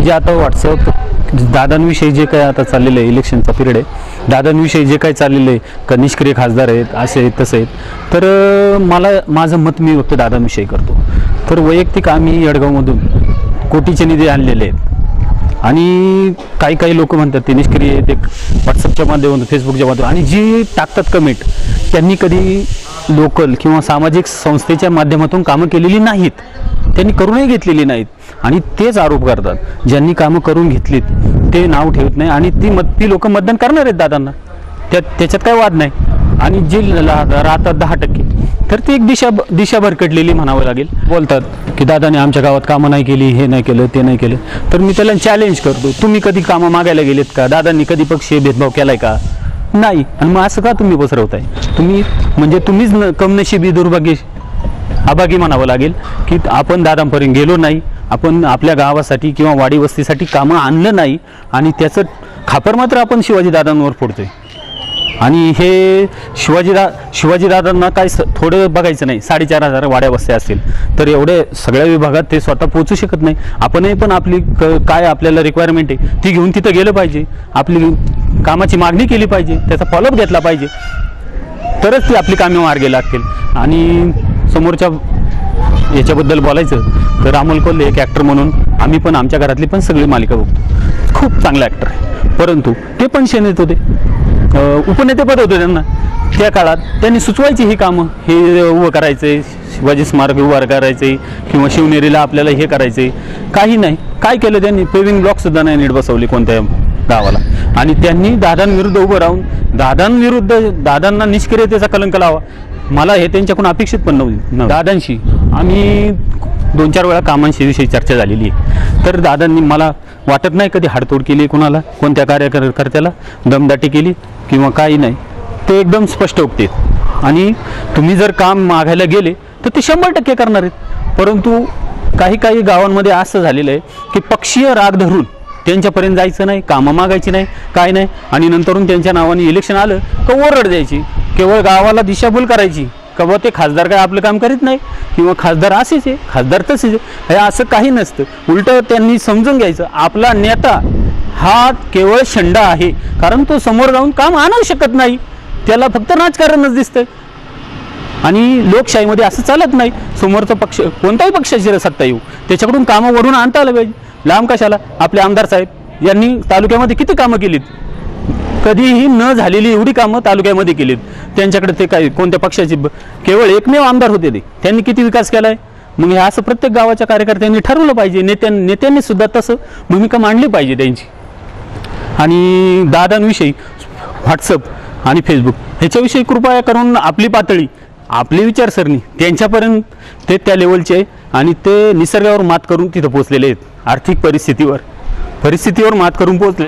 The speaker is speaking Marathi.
जे आता व्हॉट्सअप दादांविषयी जे काही आता चाललेलं आहे, इलेक्शनचा पिरियड आहे, दादांविषयी जे काही चाललेलं आहे का निष्क्रिय खासदार आहेत, असे आहेत तसे आहेत, तर मला माझं मत मी फक्त दादांविषयी करतो. तर वैयक्तिक आम्ही येडगावमधून कोटीचे निधी आणलेले आहेत आणि काही लोक म्हणतात ते निष्क्रिय आहेत, एक व्हॉट्सअपच्या माध्यमातून, फेसबुकच्या माध्यमातून, आणि जी टाकतात कमेंट त्यांनी कधी लोकल किंवा सामाजिक संस्थेच्या माध्यमातून कामं केलेली नाहीत, त्यांनी करूनही घेतलेली नाहीत आणि तेच आरोप करतात. ज्यांनी कामं करून घेतलीत ते नाव ठेवत नाही आणि ती लोक मतदान करणार आहेत दादांना, त्याच्यात काही वाद नाही. आणि जे राहतात 10%, तर ती एक दिशा भरकटलेली म्हणावं लागेल. बोलतात की दादाने आमच्या गावात कामं नाही केली, हे नाही केलं, ते नाही केलं. तर मी त्याला चॅलेंज करतो, तुम्ही कधी कामं मागायला गेलेत का? दादांनी कधी पक्षीय भेदभाव केलाय का? नाही. आणि मग असं का तुम्ही पसरवताय? तुम्ही म्हणजे तुम्हीच कमनशिबी दुर्भाग्य अभागी म्हणावं लागेल की आपण दादांपर्यंत गेलो नाही, आपण आपल्या गावासाठी किंवा वाडी वस्तीसाठी कामं आणलं नाही आणि त्याचं खापर मात्र आपण शिवाजी दादांवर फोडतोय. आणि हे शिवाजी दादांना काय थोडं बघायचं नाही, 4,500 वाड्या वस्त्या असतील तर एवढे सगळ्या विभागात ते स्वतः पोहोचू शकत नाही. आपणही पण आपली काय आपल्याला रिक्वायरमेंट आहे ती घेऊन तिथं गेलं पाहिजे, आपली कामाची मागणी केली पाहिजे, त्याचा फॉलोअप घेतला पाहिजे, तरच ती आपली कामे मार्गी लागतील. आणि समोरच्या याच्याबद्दल बोलायचं तर अमोल कोल्हे एक ॲक्टर म्हणून आम्ही पण आमच्या घरातली पण सगळी मालिका बघतो, खूप चांगला ॲक्टर आहे. परंतु ते पण सेनेत होते, उपनेतेपद होते त्यांना. त्या काळात त्यांनी सुचवायची ही कामं, हे उभं करायचं, शिवाजी स्मारक उभं करायचे किंवा शिवनेरीला आपल्याला हे करायचे, काही नाही. काय केलं त्यांनी? पेविंग ब्लॉकसुद्धा नाही नीट बसवली कोणत्या गावाला. आणि त्यांनी दादांविरुद्ध उभं राहून दादांना निष्क्रियतेचा कलंक लावा, मला हे त्यांच्याकडून अपेक्षित पण नव्हती. दादांशी आम्ही 2-4 वेळा कामांविषयी चर्चा झालेली आहे. तर दादांनी मला वाटत नाही कधी हाडतोड केली कोणाला, कोणत्या कार्यकर्त्याला दमदाटी केली किंवा काही नाही. ते एकदम स्पष्ट उगते. आणि तुम्ही जर काम मागायला गेले तर ते 100% करणार आहेत. परंतु काही गावांमध्ये असं झालेलं आहे की पक्षीय राग धरून त्यांच्यापर्यंत जायचं नाही, कामं मागायची नाही, काय नाही. आणि नंतरून त्यांच्या नावाने इलेक्शन आलं का ओरड द्यायची, केवळ गावाला दिशाभूल करायची का बा ते खासदार काय आपलं काम करीत नाही किंवा खासदार असेच आहे, खासदार तसेच आहे. हे असं काही नसतं. उलटं त्यांनी समजून घ्यायचं आपला नेता हा केवळ शंडा आहे, कारण तो समोर जाऊन काम आणू शकत नाही, त्याला फक्त राजकारणच दिसतंय. आणि लोकशाहीमध्ये असं चालत नाही. समोरचा पक्ष कोणताही पक्षाची सत्ता येऊ त्याच्याकडून कामं वरून आणता आलं पाहिजे. लांब कशाला? आपले आमदार साहेब यांनी तालुक्यामध्ये किती कामं केलीत, कधीही न झालेली एवढी कामं तालुक्यामध्ये केलीत. त्यांच्याकडे ते काय कोणत्या पक्षाचे केवळ एकमेव आमदार होते ते, त्यांनी किती विकास केला आहे? मग हे असं प्रत्येक गावाच्या कार्यकर्त्यांनी ठरवलं पाहिजे, नेत्यांनी सुद्धा तसं भूमिका मांडली पाहिजे त्यांची. आणि दादांविषयी व्हॉट्सअप आणि फेसबुक ह्याच्याविषयी कृपया करून आपली पातळी, आपली विचारसरणी त्यांच्यापर्यंत ते त्या लेवलचे आहे आणि ते निसर्गावर मात करून तिथं पोचलेले आहेत. आर्थिक परिस्थितीवर मात करून पोचले.